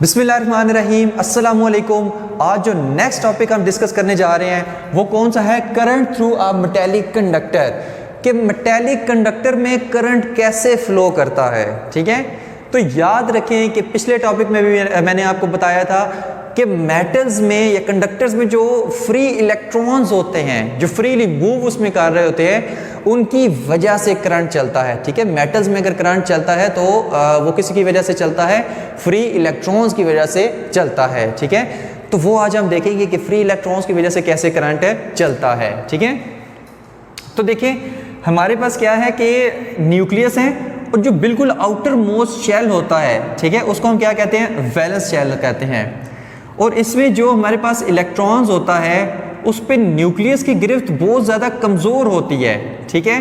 बिस्मिल्लाहिर्रहमानिर्रहीम अस्सलामुअलैकुम। आज जो नेक्स्ट टॉपिक हम डिस्कस करने जा रहे हैं वो कौन सा है, current through a metallic conductor. कि मेटेलिक कंडक्टर में करंट कैसे फ्लो करता है। ठीक है, तो याद रखें कि पिछले टॉपिक में भी मैंने आपको बताया था कि मेटल्स में या कंडक्टर्स में जो फ्री इलेक्ट्रॉन्स होते हैं, जो फ्रीली मूव उसमें कर रहे होते हैं, उनकी वजह से करंट चलता है। ठीक है, मेटल्स में अगर करंट चलता है तो वो किसी की वजह से चलता है, फ्री इलेक्ट्रॉन्स की वजह से चलता है। ठीक है, तो वो आज हम देखेंगे कि फ्री इलेक्ट्रॉन्स की वजह से कैसे करंट चलता है। ठीक है, तो देखिए हमारे पास क्या है कि न्यूक्लियस है और जो बिल्कुल आउटर मोस्ट शेल होता है, ठीक है, उसको हम क्या कहते हैं, वैलेंस शेल कहते हैं। और इसमें जो हमारे पास इलेक्ट्रॉन्स होता है उस पे न्यूक्लियस की गिरफ्त बहुत ज़्यादा कमज़ोर होती है। ठीक है,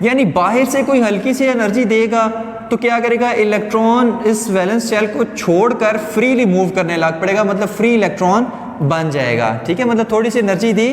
यानी बाहर से कोई हल्की सी एनर्जी देगा तो क्या करेगा, इलेक्ट्रॉन इस वैलेंस शेल को छोड़कर फ्रीली मूव करने लग पड़ेगा, मतलब फ्री इलेक्ट्रॉन बन जाएगा। ठीक है, मतलब थोड़ी सी एनर्जी दी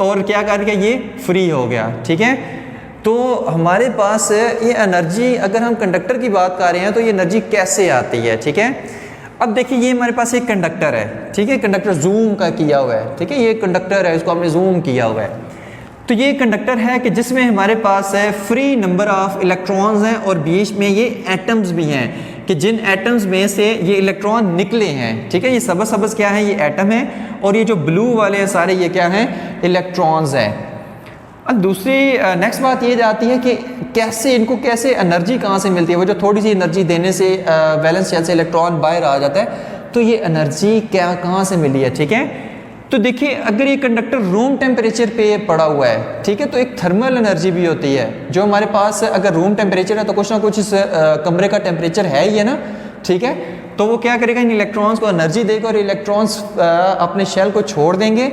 और क्या करेगा, ये फ्री हो गया। ठीक है, तो हमारे पास ये एनर्जी, अगर हम कंडक्टर की बात कर रहे हैं तो ये एनर्जी कैसे आती है। ठीक है, अब देखिए ये हमारे पास एक कंडक्टर है। ठीक है, कंडक्टर जूम का किया हुआ है। ठीक है, ये कंडक्टर है, इसको हमने जूम किया हुआ है। तो ये कंडक्टर है कि जिसमें हमारे पास है फ्री नंबर ऑफ इलेक्ट्रॉन्स हैं और बीच में ये एटम्स भी हैं कि जिन एटम्स में से ये इलेक्ट्रॉन निकले हैं। ठीक है, ये सबस सबस क्या है, ये एटम है, और ये जो ब्लू वाले हैं सारे ये क्या हैं, इलेक्ट्रॉन्स हैं। अब दूसरी नेक्स्ट बात ये जाती है कि कैसे इनको, कैसे एनर्जी कहाँ से मिलती है। वो जो थोड़ी सी एनर्जी देने से वैलेंस शेल से इलेक्ट्रॉन बाहर आ जाता है, तो ये एनर्जी क्या कहाँ से मिली है। ठीक है, तो देखिए अगर ये कंडक्टर रूम टेम्परेचर पे पड़ा हुआ है, ठीक है, तो एक थर्मल एनर्जी भी होती है जो हमारे पास, अगर रूम टेम्परेचर है तो कुछ ना कुछ इस कमरे का टेम्परेचर है ही है ना। ठीक है, तो वो क्या करेगा, इन इलेक्ट्रॉन्स को एनर्जी देगा और इलेक्ट्रॉन्स अपने शेल को छोड़ देंगे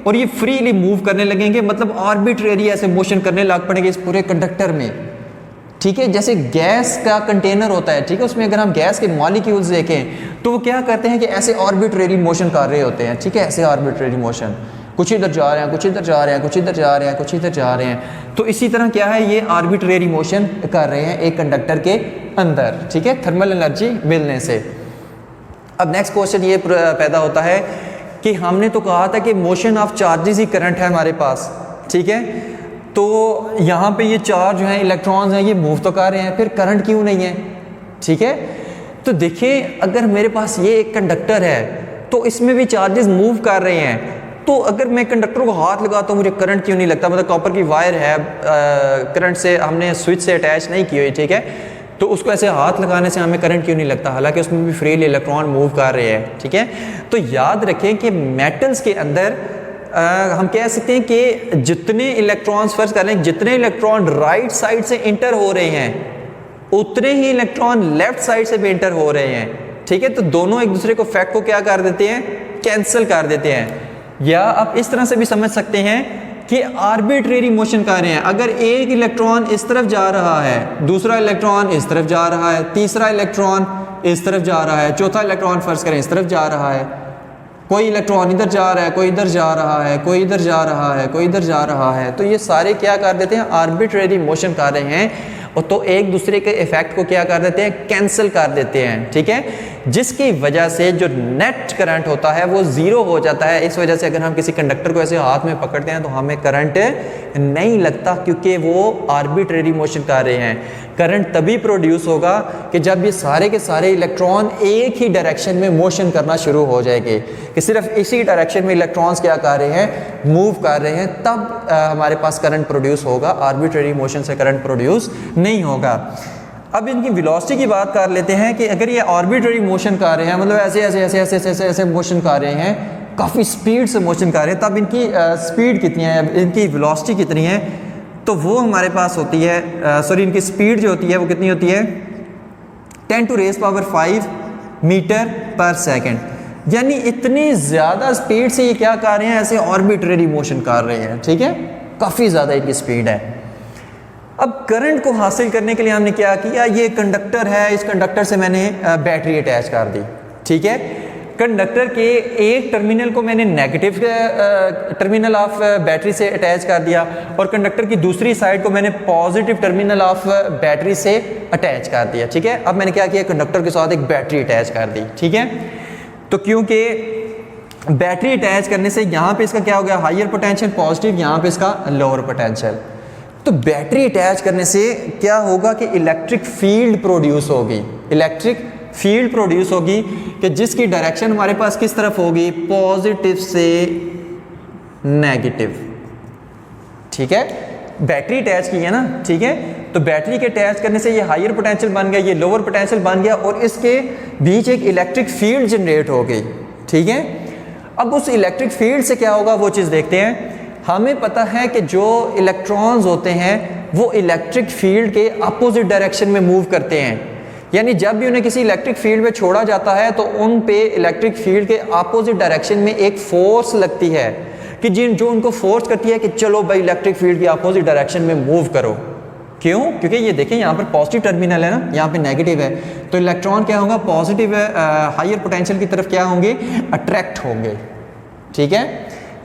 और ये फ्रीली मूव करने लगेंगे, मतलब आर्बिट्रेरी ऐसे मोशन करने लग पड़ेंगे इस पूरे कंडक्टर में। ठीक है, जैसे गैस का कंटेनर होता है, ठीक है, उसमें अगर हम गैस के मॉलिक्यूल्स देखें तो वो क्या करते हैं कि ऐसे आर्बिट्रेरी मोशन कर रहे होते हैं। ठीक है, ऐसे आर्बिट्रेरी मोशन, कुछ इधर जा रहे हैं, कुछ इधर जा रहे हैं, कुछ इधर जा रहे हैं, कुछ इधर जा रहे हैं। तो इसी तरह क्या है, ये आर्बिट्रेरी मोशन कर रहे हैं एक कंडक्टर के अंदर। ठीक है, थर्मल एनर्जी मिलने से। अब नेक्स्ट क्वेश्चन ये पैदा होता है कि हमने तो कहा था कि motion of charges he current है हमारे पास। ठीक है, तो यहाँ पे ये चार्ज जो हैं, इलेक्ट्रॉन्स हैं, ये मूव तो कर रहे हैं, फिर करंट क्यों नहीं है। ठीक है, तो देखिए अगर मेरे पास ये एक कंडक्टर है तो इसमें भी चार्जेस मूव कर रहे हैं, तो अगर मैं कंडक्टर को हाथ लगाता हूँ मुझे करंट क्यों नहीं लगता। मतलब कॉपर की वायर है, करंट से हमने स्विच से अटैच नहीं की हुई, ठीक है, तो उसको ऐसे हाथ लगाने से हमें करंट क्यों नहीं लगता, हालांकि उसमें भी फ्रीली इलेक्ट्रॉन मूव कर रहे हैं। ठीक है, तो याद रखें कि मेटल्स के अंदर हम कह सकते हैं कि जितने इलेक्ट्रॉन्स, फर्ज कर लें, जितने इलेक्ट्रॉन राइट साइड से इंटर हो रहे हैं उतने ही इलेक्ट्रॉन लेफ्ट साइड से भी इंटर हो रहे हैं। ठीक है, तो दोनों एक दूसरे को फैक्ट को क्या कर देते हैं, कैंसिल कर देते हैं। या आप इस तरह से भी समझ सकते हैं कि आर्बिट्रेरी मोशन कर रहे हैं। अगर एक इलेक्ट्रॉन इस तरफ जा रहा है, दूसरा इलेक्ट्रॉन इस तरफ जा रहा है, तीसरा इलेक्ट्रॉन इस तरफ जा रहा है, चौथा इलेक्ट्रॉन फर्ज करें इस तरफ जा रहा है, कोई इलेक्ट्रॉन इधर जा रहा है, कोई इधर जा रहा है, कोई इधर जा रहा है, कोई इधर जा रहा है, तो ये सारे क्या कर देते हैं, आर्बिट्रेरी मोशन कर रहे हैं, और तो एक दूसरे के इफेक्ट को क्या कर देते हैं, कैंसिल कर देते हैं। ठीक है, जिसकी वजह से जो नेट करंट होता है वो जीरो हो जाता है। इस वजह से अगर हम किसी कंडक्टर को ऐसे हाथ में पकड़ते हैं तो हमें करंट नहीं लगता, क्योंकि वो आर्बिट्रेरी मोशन कर रहे हैं। करंट तभी प्रोड्यूस होगा कि जब ये सारे के सारे इलेक्ट्रॉन एक ही डायरेक्शन में मोशन करना शुरू हो जाएंगे, कि सिर्फ इसी डायरेक्शन में इलेक्ट्रॉन्स क्या कर रहे हैं, मूव कर रहे हैं, तब हमारे पास करंट प्रोड्यूस होगा। आर्बिट्रेरी मोशन से करंट प्रोड्यूस नहीं होगा। अब इनकी वेलोसिटी की बात कर लेते हैं कि अगर ये आर्बिट्रेरी मोशन कर रहे हैं, मतलब ऐसे ऐसे ऐसे ऐसे ऐसे ऐसे मोशन कर रहे हैं, काफ़ी स्पीड से मोशन कर रहे हैं, तब इनकी स्पीड कितनी है, इनकी वेलोसिटी कितनी है, तो वो हमारे पास होती है, सॉरी इनकी स्पीड जो होती है वो कितनी होती है, 10⁵ मीटर पर सेकेंड। यानी इतनी ज़्यादा स्पीड से ये क्या कर रहे हैं, ऐसे आर्बिट्रेरी मोशन कर रहे हैं। ठीक है, काफ़ी ज़्यादा इनकी स्पीड है। अब करंट को हासिल करने के लिए हमने क्या किया, ये कंडक्टर है, इस कंडक्टर से मैंने बैटरी अटैच कर दी। ठीक है, कंडक्टर के एक टर्मिनल को मैंने नेगेटिव टर्मिनल ऑफ बैटरी से अटैच कर दिया और कंडक्टर की दूसरी साइड को मैंने पॉजिटिव टर्मिनल ऑफ बैटरी से अटैच कर दिया। ठीक है, अब मैंने क्या किया, कंडक्टर के साथ एक बैटरी अटैच कर दी। ठीक है, तो क्योंकि बैटरी अटैच करने से यहाँ पे इसका क्या हो गया, हायर पोटेंशियल पॉजिटिव, यहाँ पे इसका लोअर पोटेंशियल। तो बैटरी अटैच करने से क्या होगा कि इलेक्ट्रिक फील्ड प्रोड्यूस होगी, इलेक्ट्रिक फील्ड प्रोड्यूस होगी कि जिसकी डायरेक्शन हमारे पास किस तरफ होगी, पॉजिटिव से नेगेटिव। ठीक है, बैटरी अटैच की है ना, ठीक है, तो बैटरी के अटैच करने से ये हायर पोटेंशियल बन गया, ये लोअर पोटेंशियल बन गया और इसके बीच एक इलेक्ट्रिक फील्ड जनरेट हो गई। ठीक है, अब उस इलेक्ट्रिक फील्ड से क्या होगा वो चीज़ देखते हैं। हमें पता है कि जो इलेक्ट्रॉन्स होते हैं वो इलेक्ट्रिक फील्ड के अपोजिट डायरेक्शन में मूव करते हैं, यानी जब भी उन्हें किसी इलेक्ट्रिक फील्ड में छोड़ा जाता है तो उन पे इलेक्ट्रिक फील्ड के अपोजिट डायरेक्शन में एक फोर्स लगती है कि जो उनको फोर्स करती है कि चलो भाई इलेक्ट्रिक फील्ड की अपोजिट डायरेक्शन में मूव करो। क्यों? क्योंकि ये देखें यहाँ पर पॉजिटिव टर्मिनल है ना, यहाँ पे नेगेटिव है, तो इलेक्ट्रॉन क्या होगा, पॉजिटिव हायर पोटेंशियल की तरफ क्या होंगे, अट्रैक्ट होंगे। ठीक है,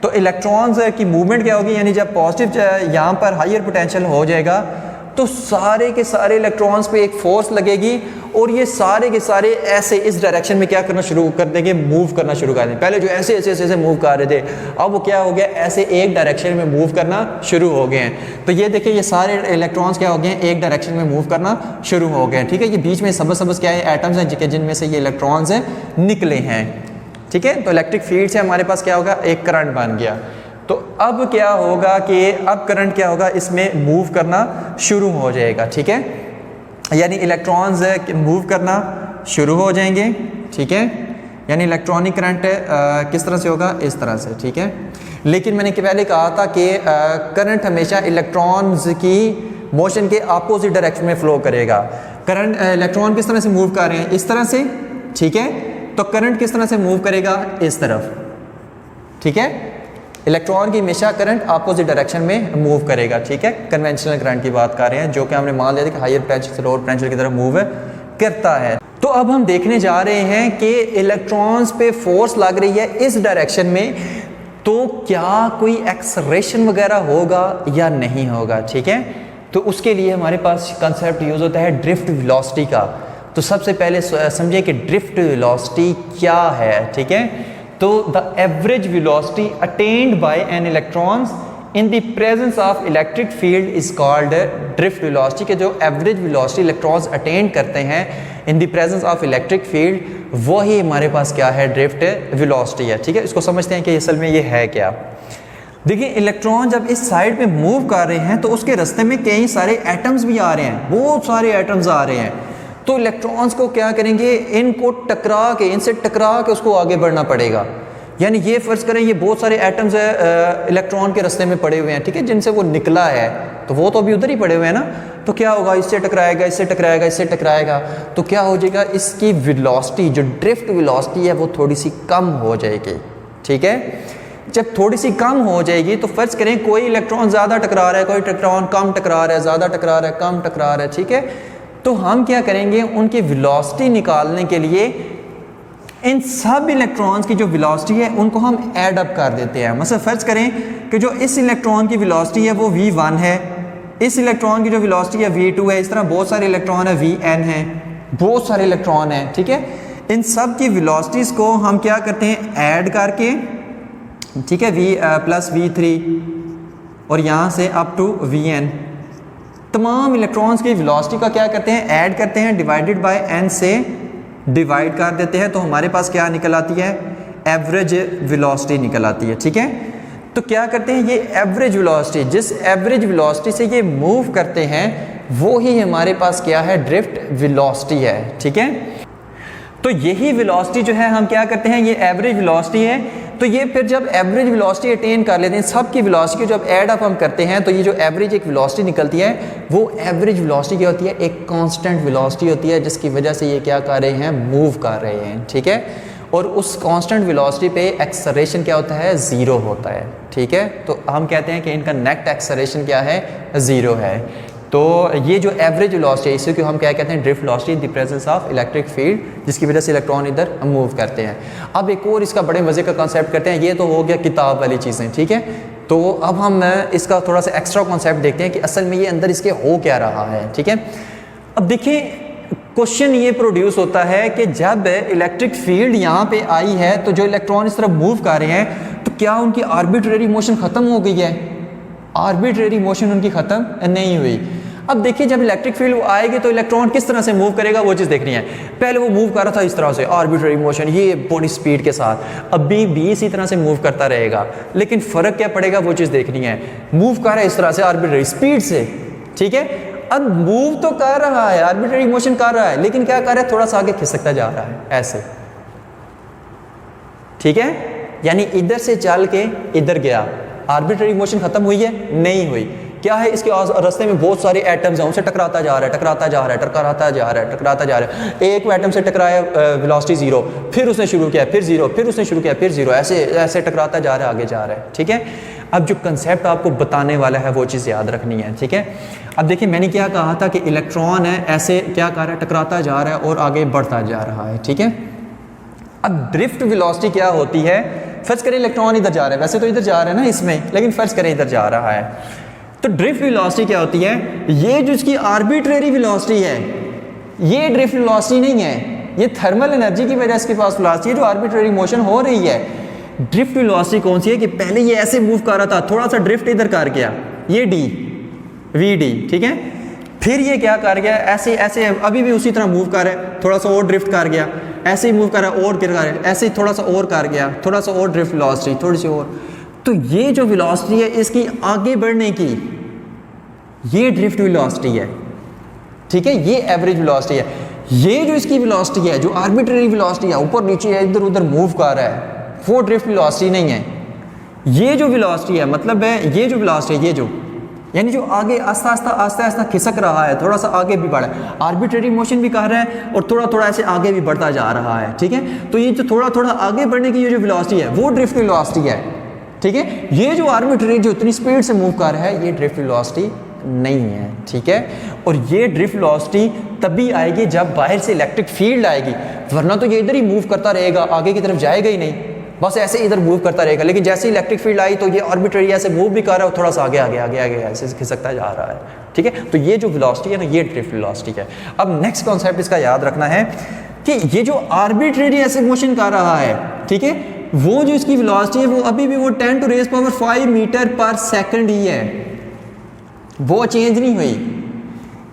तो इलेक्ट्रॉन्स की मूवमेंट क्या होगी, यानी जब पॉजिटिव यहाँ पर हायर पोटेंशियल हो जाएगा तो सारे के सारे इलेक्ट्रॉन्स पे एक फोर्स लगेगी और ये सारे के सारे ऐसे इस डायरेक्शन में क्या करना शुरू कर देंगे, मूव करना शुरू कर देंगे। पहले जो ऐसे ऐसे ऐसे मूव कर रहे थे, अब वो क्या हो गया, ऐसे एक डायरेक्शन में मूव करना शुरू हो गए हैं। तो ये देखिए ये सारे इलेक्ट्रॉन्स क्या हो गए हैं, एक डायरेक्शन में मूव करना शुरू हो गए हैं। ठीक है, ये बीच में सबस सबस क्या है, एटम्स हैं जिनमें से ये इलेक्ट्रॉन्स हैं निकले हैं। ठीक है, तो इलेक्ट्रिक फील्ड से हमारे पास क्या होगा, एक करंट बन गया। तो अब क्या होगा कि अब करंट क्या होगा, इसमें मूव करना शुरू हो जाएगा। ठीक है, यानी इलेक्ट्रॉन्स मूव करना शुरू हो जाएंगे। ठीक है, यानी इलेक्ट्रॉनिक करंट किस तरह से होगा, इस तरह से। ठीक है, लेकिन मैंने पहले कहा था कि करंट हमेशा इलेक्ट्रॉन्स की मोशन के अपोजिट डायरेक्शन में फ्लो करेगा। करंट इलेक्ट्रॉन किस तरह से मूव कर रहे हैं, इस तरह से। ठीक है, तो करंट किस तरह से मूव करेगा, इस तरफ। ठीक है, इलेक्ट्रॉन की हमेशा करंट अपोजिट डायरेक्शन में मूव करेगा। ठीक है, कन्वेंशनल करंट की बात कर रहे हैं, जो कि हमने मान लिया था कि हायर पोटेंशियल से लोअर पोटेंशियल की तरफ मूव करता है। तो अब हम देखने जा रहे हैं कि इलेक्ट्रॉन्स पे फोर्स लग रही है इस डायरेक्शन में, तो क्या कोई एक्सलरेशन वगैरह होगा या नहीं होगा। ठीक है, तो उसके लिए हमारे पास कंसेप्ट यूज होता है ड्रिफ्ट वेलोसिटी का। तो सबसे पहले समझिए कि ड्रिफ्ट वेलोसिटी क्या है। ठीक है, तो the average velocity attend by an electrons in the presence of electric field is called drift velocity, के जो एवरेज वेलोसिटी इलेक्ट्रॉन्स अटेंड करते हैं in the presence of electric field, वही हमारे पास क्या है, ड्रिफ्ट वेलोसिटी है। ठीक है, इसको समझते हैं कि असल में ये है क्या। देखिए, इलेक्ट्रॉन जब इस साइड पे मूव कर रहे हैं तो उसके रास्ते में कई सारे एटम्स भी आ रहे हैं, बहुत सारे एटम्स आ रहे हैं। तो इलेक्ट्रॉन्स को क्या करेंगे, इनको टकरा के, इनसे टकरा के उसको आगे बढ़ना पड़ेगा। यानी ये फर्ज करें ये बहुत सारे एटम्स इलेक्ट्रॉन के रास्ते में पड़े हुए हैं। ठीक है, जिनसे वो निकला है, तो वो तो अभी उधर ही पड़े हुए हैं ना, तो क्या होगा, इससे टकराएगा, इससे टकराएगा, इससे टकराएगा, तो क्या हो जाएगा, इसकी वेलोसिटी जो ड्रिफ्ट वेलोसिटी है वो थोड़ी सी कम हो जाएगी। ठीक है, जब थोड़ी सी कम हो जाएगी तो फर्ज करें कोई इलेक्ट्रॉन ज़्यादा टकरा रहा है, कोई इलेक्ट्रॉन कम टकरा रहा है, ज़्यादा टकरा रहा है, कम टकरा रहा है। ठीक है, तो हम क्या करेंगे, उनकी वेलोसिटी निकालने के लिए इन सब इलेक्ट्रॉन्स की जो वेलोसिटी है उनको हम ऐड अप कर देते हैं। मतलब फर्ज करें कि जो इस इलेक्ट्रॉन की वेलोसिटी है वो v1 है, इस इलेक्ट्रॉन की जो वेलोसिटी है v2 है, इस तरह बहुत सारे इलेक्ट्रॉन है vn है, बहुत सारे इलेक्ट्रॉन हैं। ठीक है, इन सब की वेलोसिटीज़ को हम क्या करते हैं, ऐड करके, ठीक है, v प्लस v3 और यहाँ से अप टू vn, तमाम इलेक्ट्रॉन्स की वेलोसिटी का क्या करते हैं, ऐड करते हैं, डिवाइडेड बाय n से डिवाइड कर देते हैं, तो हमारे पास क्या निकल आती है, एवरेज वेलोसिटी निकल आती है। ठीक है, तो क्या करते हैं, ये एवरेज वेलोसिटी, जिस एवरेज वेलोसिटी से ये मूव करते हैं वो ही हमारे पास क्या है, ड्रिफ्ट वेलोसिटी है। ठीक है, तो यही वेलोसिटी जो है हम क्या करते हैं, ये एवरेज वेलोसिटी है। तो ये फिर जब एवरेज वेलोसिटी अटेन कर लेते हैं, सब की वेलोसिटी को जब ऐड अप हम करते हैं, तो ये जो एवरेज एक वेलोसिटी निकलती है वो एवरेज वेलोसिटी क्या होती है, एक कांस्टेंट वेलोसिटी होती है, जिसकी वजह से ये क्या कर रहे हैं, मूव कर रहे हैं। ठीक है, और उस कांस्टेंट वेलोसिटी पे एक्सेलरेशन क्या होता है, ज़ीरो होता है। ठीक है, तो हम कहते हैं कि इनका नेट एक्सेलरेशन क्या है, ज़ीरो है। तो ये जो एवरेज वेलोसिटी है इसी को हम क्या कहते हैं, drift velocity in the presence of electric field, जिसकी वजह से इलेक्ट्रॉन इधर मूव करते हैं। अब एक और इसका बड़े मज़े का कॉन्सेप्ट करते हैं, ये तो हो गया किताब वाली चीज़ें। ठीक है, तो अब हम इसका थोड़ा सा एक्स्ट्रा कॉन्सेप्ट देखते हैं कि असल में ये अंदर इसके हो क्या रहा है। ठीक है, अब देखिए क्वेश्चन ये प्रोड्यूस होता है कि जब इलेक्ट्रिक फील्ड यहाँ पे आई है तो जो इलेक्ट्रॉन इस तरफ मूव कर रहे हैं तो क्या उनकी आर्बिट्रेरी मोशन ख़त्म हो गई है? आर्बिट्रेरी मोशन उनकी ख़त्म नहीं हुई। अब देखिए जब इलेक्ट्रिक फील्ड आएगी तो इलेक्ट्रॉन किस तरह से मूव करेगा वो चीज़ देखनी है। पहले वो मूव कर रहा था इस तरह से आर्बिट्रेरी मोशन, ये बड़ी स्पीड के साथ, अभी भी इसी तरह से मूव करता रहेगा, लेकिन फ़र्क क्या पड़ेगा वो चीज़ देखनी है। मूव कर रहा है इस तरह से आर्बिट्रेरी स्पीड से, ठीक है। अब मूव तो कर रहा है, आर्बिट्रेरी मोशन कर रहा है, लेकिन क्या कर रहा है, थोड़ा सा आगे खिसकता जा रहा है ऐसे, ठीक है। यानी इधर से चल के इधर गया, आर्बिट्रेरी मोशन खत्म हुई है? नहीं हुई। क्या है, इसके रास्ते में बहुत सारे एटम्स हैं, उनसे टकराता जा रहा है, टकराता जा रहा है, टकराता जा रहा है, टकराता जा रहा है। एक एटम से टकराया, वेलोसिटी 0, फिर उसने शुरू किया, फिर 0, फिर उसने शुरू किया, फिर 0, ऐसे ऐसे टकराता जा रहा है, आगे जा रहा है, ठीक है। अब जो कंसेप्ट आपको बताने वाला है वो चीज़ याद रखनी है, ठीक है। अब देखिए मैंने क्या कहा था कि इलेक्ट्रॉन है ऐसे क्या कर रहा है, टकराता जा रहा है और आगे बढ़ता जा रहा है, ठीक है। अब ड्रिफ्ट वेलोसिटी क्या होती है, फर्ज करें इलेक्ट्रॉन इधर जा रहा है, वैसे तो इधर जा रहा है ना इसमें, लेकिन फर्ज करें इधर जा रहा है, तो ड्रिफ्ट वेलोसिटी क्या होती है, ये जो इसकी आर्बिट्रेरी वेलोसिटी है, ये ड्रिफ्ट वेलोसिटी नहीं है, ये थर्मल एनर्जी की वजह से इसके पास वेलोसिटी है जो आर्बिट्रेरी मोशन हो रही है। ड्रिफ्ट वेलोसिटी कौन सी है कि पहले ये ऐसे मूव कर रहा था, थोड़ा सा ड्रिफ्ट इधर कर गया, ये डी वी डी, ठीक है। फिर ये क्या कर गया, ऐसे ऐसे अभी भी उसी तरह मूव कर रहा है, थोड़ा सा और ड्रिफ्ट कर गया, ऐसे ही मूव कर रहा है और गिर रहा है, ऐसे ही थोड़ा सा और कर गया, थोड़ा सा और ड्रिफ्ट वेलोसिटी, थोड़ी सी और। तो ये जो वेलोसिटी है इसकी आगे बढ़ने की, ये ड्रिफ्ट वेलोसिटी है, ठीक है, ये एवरेज वेलोसिटी है। ये जो इसकी वेलोसिटी है, जो आर्बिट्रेरी वेलोसिटी है, ऊपर नीचे इधर उधर मूव कर रहा है, वो ड्रिफ्ट वेलोसिटी नहीं है। ये जो वेलोसिटी है, मतलब है ये जो वेलोसिटी है, ये जो यानी जो आगे आस्ता आस्ता आस्ता आस्ता खिसक रहा है, थोड़ा सा आगे भी बढ़ा है, आर्बिट्रेरी मोशन भी कर रहा है और थोड़ा थोड़ा ऐसे आगे भी बढ़ता जा रहा है, ठीक है। तो ये जो थोड़ा थोड़ा आगे बढ़ने की ये जो वेलोसिटी है वो ड्रिफ्ट वेलोसिटी है, ठीक है। ये जो आर्बिट्रेरी जो इतनी स्पीड से मूव कर रहा है ये ड्रिफ्ट वेलोसिटी नहीं है, ठीक है। और ये ड्रिफ्ट वेलोसिटी तभी आएगी जब बाहर से इलेक्ट्रिक फील्ड आएगी, वरना तो ये इधर ही मूव करता रहेगा, आगे की तरफ जाएगा ही नहीं, बस ऐसे इधर मूव करता रहेगा। लेकिन जैसे इलेक्ट्रिक फील्ड आई तो ये आर्बिट्रेरी ऐसे मूव भी कर रहा है, थोड़ा सा आगे आगे आगे आगे ऐसे खिसकता जा रहा है, ठीक है। तो ये जो वेलोसिटी है ना, ये ड्रिफ्ट वेलोसिटी है। अब नेक्स्ट कॉन्सेप्ट इसका याद रखना है कि ये जो आर्बिट्रेरी ऐसे मोशन कर रहा है, ठीक है, वो जो इसकी वेलोसिटी है वो अभी भी वो 10⁵ मीटर पर सेकंड ही है, वो चेंज नहीं हुई।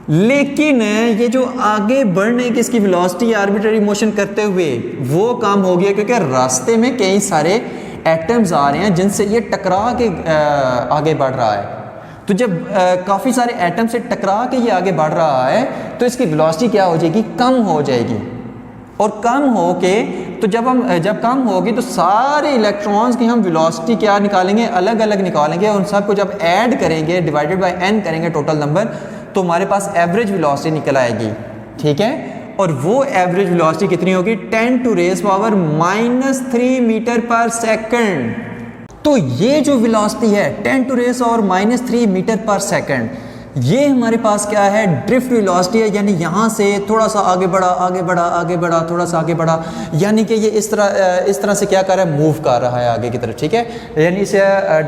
लेकिन ये जो आगे बढ़ने की इसकी वेलोसिटी आर्बिट्रेरी मोशन करते हुए वो कम हो गया, क्योंकि रास्ते में कई सारे एटम्स आ रहे हैं जिनसे ये टकरा के आगे बढ़ रहा है। तो जब काफ़ी सारे एटम से टकरा के ये आगे बढ़ रहा है तो इसकी वेलोसिटी क्या हो जाएगी, कम हो जाएगी। और कम हो के तो जब कम होगी तो सारे इलेक्ट्रॉन्स की हम वेलोसिटी क्या निकालेंगे, अलग अलग निकालेंगे, उन सबको जब ऐड करेंगे, डिवाइडेड बाय n करेंगे टोटल नंबर, तो हमारे पास एवरेज वेलोसिटी निकल आएगी, ठीक है। और वो एवरेज वेलोसिटी कितनी होगी, 10⁻³ मीटर पर सेकंड। तो ये जो वेलोसिटी है 10⁻³ मीटर पर सेकंड, ये हमारे पास क्या है, ड्रिफ्ट वेलोसिटी है। यानी यहाँ से थोड़ा सा आगे बढ़ा, आगे बढ़ा, आगे बढ़ा, थोड़ा सा आगे बढ़ा, यानी कि ये इस तरह से क्या कर रहा है, मूव कर रहा है आगे की तरफ, ठीक है। यानी इस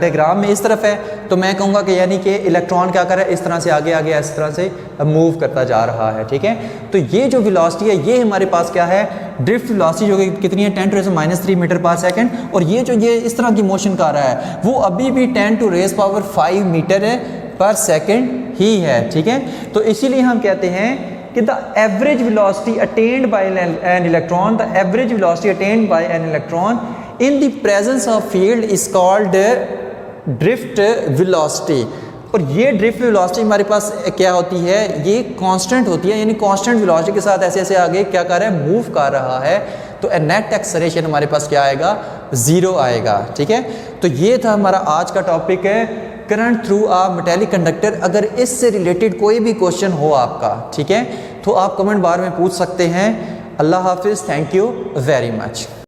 डायग्राम में इस तरफ है तो मैं कहूँगा कि यानी कि इलेक्ट्रॉन क्या कर रहा है, इस तरह से आगे आगे इस तरह से मूव करता जा रहा है, ठीक है। तो ये जो वेलोसिटी है ये हमारे पास क्या है, ड्रिफ्ट वेलोसिटी, जो कि कितनी है 10⁻³ मीटर पर सेकंड। और ये जो ये इस तरह की मोशन कर रहा है वो अभी भी 10⁵ मीटर पर सेकंड ही है, ठीक है। तो इसीलिए हम कहते हैं कि the average velocity attend by an electron, the average velocity attend by an electron in the presence of field is called drift velocity. और ये ड्रिफ्ट वेलोसिटी हमारे पास क्या होती है, ये कांस्टेंट होती है, यानी कांस्टेंट वेलोसिटी के साथ ऐसे ऐसे आगे क्या कर रहा है, मूव कर रहा है। तो नेट एक्सेलरेशन हमारे पास क्या आएगा, 0 आएगा, ठीक है। तो ये था हमारा आज का टॉपिक है current through a metallic conductor. अगर इससे रिलेटेड कोई भी क्वेश्चन हो आपका, ठीक है, तो आप कमेंट बार में पूछ सकते हैं। अल्लाह हाफिज़, थैंक यू वेरी मच।